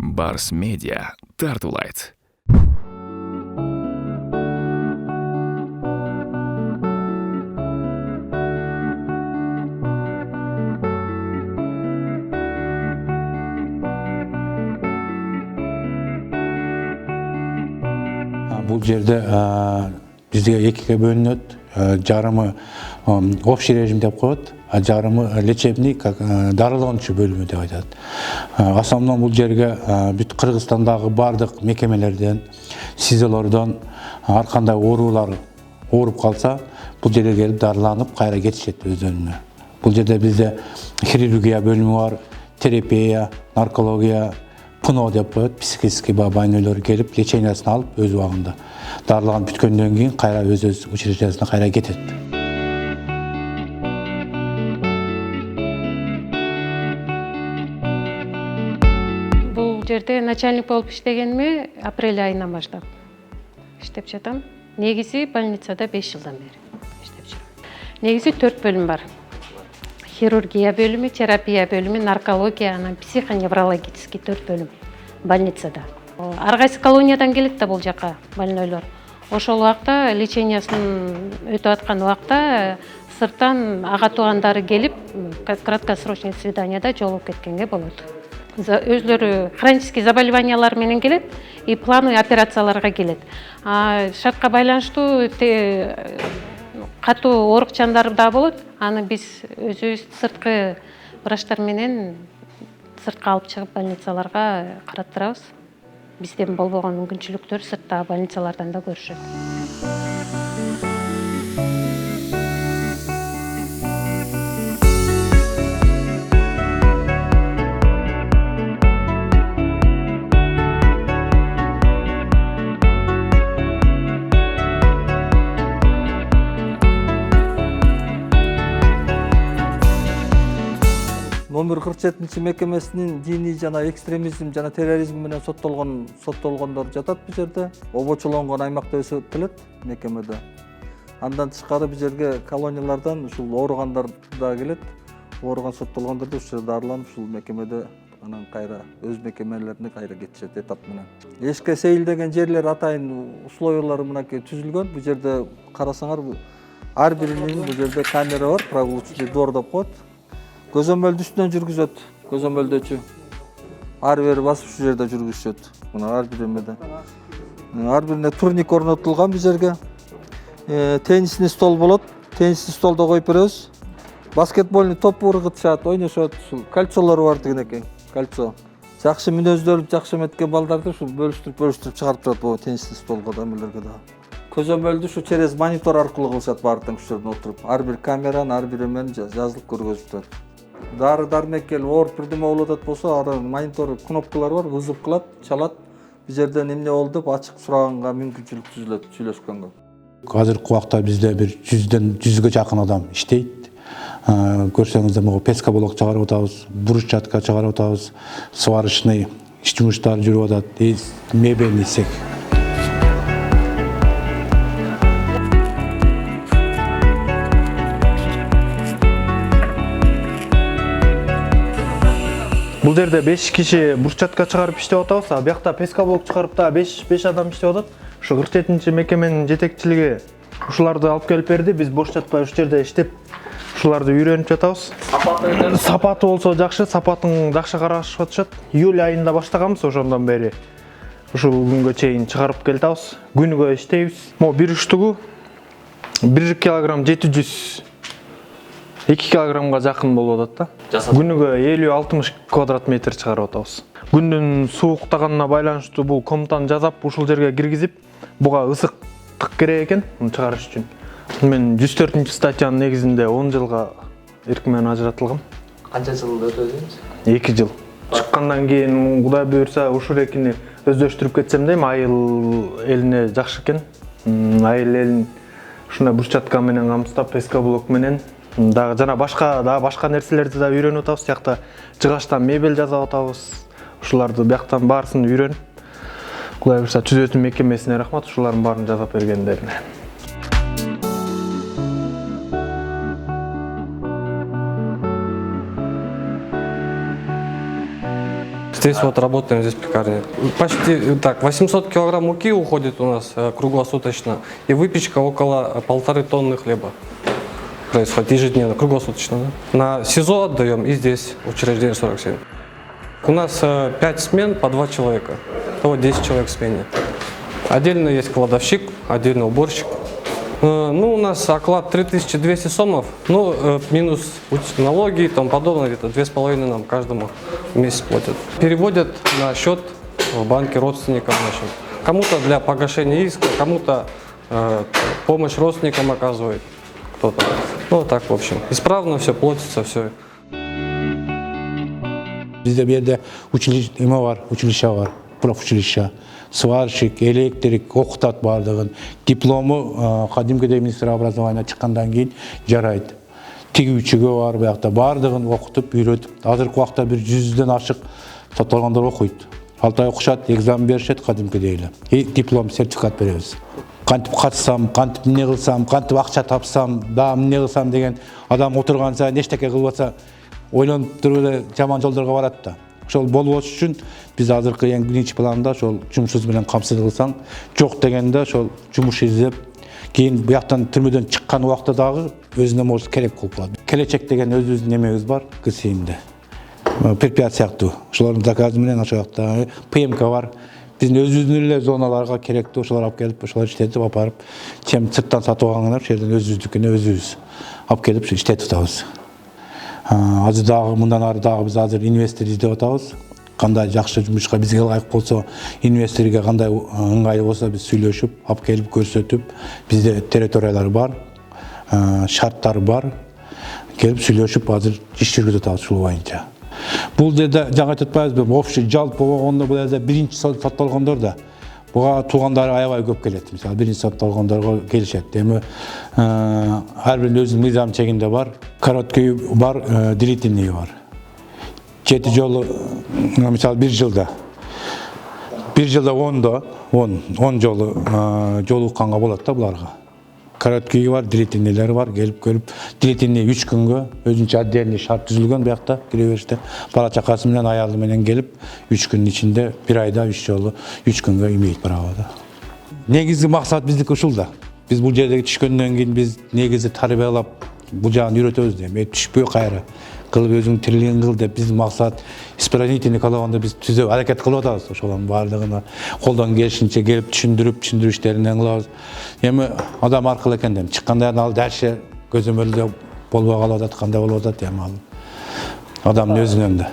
Барс Медиа тартулайт. Бұл жерде бізге екіге бөлінеді. Жарымы общий режим деп қояды, жарымы лечебный, дарыланушы бөлімі деп айтады. Основном бұл жерге Қырғызстандағы бардық мекемелерден, СИЗОлардан арқандай оорулар ауырып қалса, бұл жерге келіп дарыланып, қайра кетішеді өз өніне. Бұл жерде бізде хирургия бөлімі бар, терапия, наркология, ПНО деп қояды, психический больнойлар келіп, лечениясын алып, өз уақытында дарыланып бүткеннен кейін қайра өз учреждениесіне қайра кетеді. Бұл жерде начальник болып іштегеніме апрель айынан баштап іштеп жатам. Негізі больницада 5 жылдан бері іштеп жатам. Негізі 4 бөлім бар. Хирургия бөлімі, терапия бөлімі, наркология, психоневрологический 4 бөлім больницада. Арғайсы колониядан келеді да бұл жаққа больнойлар. Ошол уақытта лечениясын өтіп атқан уақытта сырттан аға туғандары келіп, краткосрочный свиданияда жолығып кеткенге болады. Өзлері хронический заболеваниялар менен келет и плановый операцияларға келет. Шартқа байланыштуу катуу оорукчандар да болот. Аны биз өзүбүз сырткы врачтар менен сыртқа алып чыгып больницаларга караттырабыз. Бизден болбогон мүмкүнчүлүктөр сырттагы больницалардан да көрүшөт. Номер 47 мекемесинин дини жана экстремизм жана терроризм менен соттолгондор жатат бул жерде. Обочолонгон аймакта өсөтүлөт мекемеде. Андан тышкары бул жерге колониялардан ушул ооругандар да келет. Ооруган соттолгондор да ушул жерде дарыланып ушул мекемеде анан кайра өз мекемелерине кайра кетишет этап менен. Эшке сейилдеген жерлер атайын условиялары мынакей түзүлгөн. Бул жерде карасаңар ар биринин бул жерде камера бар, прогулочный двор деп коет. Көзөмөлдү үстүнөн жүргүзөт. Көзөмөлдөчү. Ар бери басып ушул жерде жүргүзүшөт. Мына ар бир эмеде. Ар бирине турник орнотулган бул жерге. Теннисный стол болот. Теннисный столдо коюп беребиз. Баскетбольный топ ургутушат, ойношот. Ушул кольцолору бар деген экен. Кольцо. Жакшы мүнөздөлүп, жакшы эметкен балдарды ушул бөлүштүрүп чыгарып турат бул теннисный столго да эмелерге да. Көзөмөлдү ушу через монитор аркылуу кылышат баардык ушул жерден отуруп. Ар бир камераны, ар бир эмени жазылып көргөзүп турат. Дары-дармек келип ооруп бирдеме болуп атат болсо, ары монитор кнопкалар бар, вызов кылат, чалат. Бул жерден эмне болду деп ачык сураганга мүмкүнчүлүк түзүлөт, сүйлөшкөнгө. Азыркы убакта бизде бир 100ге жакын адам иштейт. Көрсөңүздөр могу песка блок чыгарып атабыз, брусчатка чыгарып атабыз, сварочный иш жумуштары жүрүп атат, мебельный цех. Бұл жерде 5 киши брусчатка чыгарып иштеп атабыз, а биякта песка блок чыгарып да 5 адам иштеп атат. Ушу 47 мекеменин жетекчилиги ушуларды алып келип берди. Биз бош жатпай ушу жерде иштеп, ушуларды үйрөнүп жатабыз. Сапаты болсо жакшы, сапатын жакшы карашып атышат. Июль айында баштаганбыз, ошондон бери ушул күнгө чейин чыгарып келатабыз. Күнүгө иштейбиз. Бир уштугу 1 килограмм 700 2 килограммга жакын болуп атат да. Күнүгө 50-60 квадрат метр чыгарып атабыз. Күндүн сууктаганына байланыштуу бул комтаны жасап ушул жерге киргизип, буга ысыктык керек экен, муну чыгарыш үчүн. Мен 104-статьянын негизинде 10 жылга эркин менен ажыратылгам. Канча жыл өтөдүңүз? 2 жыл. Чыккандан кийин Кудай буйрса ушул экини өздөштүрүп кетсем дейм, айыл элине жакшы экен. Айыл элин ушундай брусчатка менен камсыздап, песка блок менен жана башка нерселерди да үйрөнүп атабыз. Тиякта жыгачтан мебель жасап атабыз. Ушуларды бияктан баарысын үйрөнүп, Кудай буйрса түзөтүү мекемесине рахмат, ушулардын баарын жасап бергендерине. Здесь вот работаем, здесь пекарня. Почти так, 800 килограмм муки уходит у нас круглосуточно, и выпечка около 1,5 тонны хлеба происходит ежедневно, круглосуточно. Да? На СИЗО отдаем и здесь, учреждение 47. У нас 5 смен по 2 человека, то 10 человек в смене. Отдельно есть кладовщик, отдельно уборщик. Ну, у нас оклад 3200 сомов, ну, минус налоги и тому подобное, где-то 2,5 нам каждому в месяц платят. Переводят на счет в банке родственникам нашим. Кому-то для погашения иска, кому-то помощь родственникам оказывает кто-то. Ну, так, в общем, исправно все, платится все. Bizde bir yerde училище var, профучилище. Сварщик, электрик, окутат бардыгын. Диплому кадимкидей министр образования чыккандан кийин жарайт. Тигүүчүгө бар, биякта бардыгын окутуп, үйрөтүп. Азыркы убакта бир 100дөн ашык соттолгондор окуйт. 6 ай окушат, экзамен беришет кадимкидей эле. Диплом, сертификат беребиз. Кантип катсам, кантип эмне кылсам, кантип акча тапсам, дагы эмне кылсам деген адам отурган сайын эчтеке кылып атса, ойлонуп туруп эле жаман жолдорго барат да. Ошол болбош үчүн биз азыркы эң биринчи планда ошол жумушубуз менен камсыз кылсаң, жок дегенде ошол жумуш издеп, кийин буяктан түрмөдөн чыккан убакта дагы өзүнө может керек болуп калат. Келечек деген өзүбүздүн эмебиз бар, КСИМде. Препятствия сыяктуу. Ошолордун заказы менен ошол жакта ПМК бар. Биздин өзүбүздүн эле зоналарга керектүү ошолор алып келип, ошолор иштетип апарып, чем сырттан сатып алгандар, ошол жерден өзүбүздүкүнө өзүбүз алып келип иштетип атабыз. Азыр дагы мындан ары дагы биз азыр инвестор издеп атабыз. Кандай жакшы жумушка бизге ылайык болсо, инвесторго кандай ыңгайлуу болсо биз сүйлөшүп, алып келип көрсөтүп, бизде территориялар бар, шарттар бар. Келип сүйлөшүп азыр иш жүргүзүп атабыз ушул боюнча. Бул жерде жаңы айтып атпайбызбы, общий жалпы болгондо бул жерде биринчи соттолгондор да буга туугандары аябай көп келет. Мисалы, биринчи соттолгондорго келишет. Эми ар биринин өзүнүн мыйзам чегинде бар. Короткий бар, длительный бар. 7 жолу, мисалы, 1 жылда 10 жолу жолукканга болот да буларга. Короткий бар, длительныйлар бар, келип көрүп, длительный 3 күнгө өзүнчө отдельный шарт түзүлгөн буякта кире бериште. Бала чакасы менен, аялы менен келип, 3 күн ичинде 1 айда 3 жолу 3 күнгө имеет право да. Негизги максат биздики ушул да. Биз бул жерге түшкөндөн кийин биз негизи тарбиялап, бул жагын үйрөтөбүз да. Эми түшпөй кайра кылып өзүң тирлигин кыл деп биздин максат исправительный калаганда биз түзөп аракет кылып атабыз. Ошолордун баардыгына колдон келишинче келип түшүндүрүү иштеринен кылабыз. Эми адам аркылуу экен да. Чыкканда ал дальше көзөмөлдө болбой калып атат, кандай болуп атат эми ал адамдын өзүнөн да.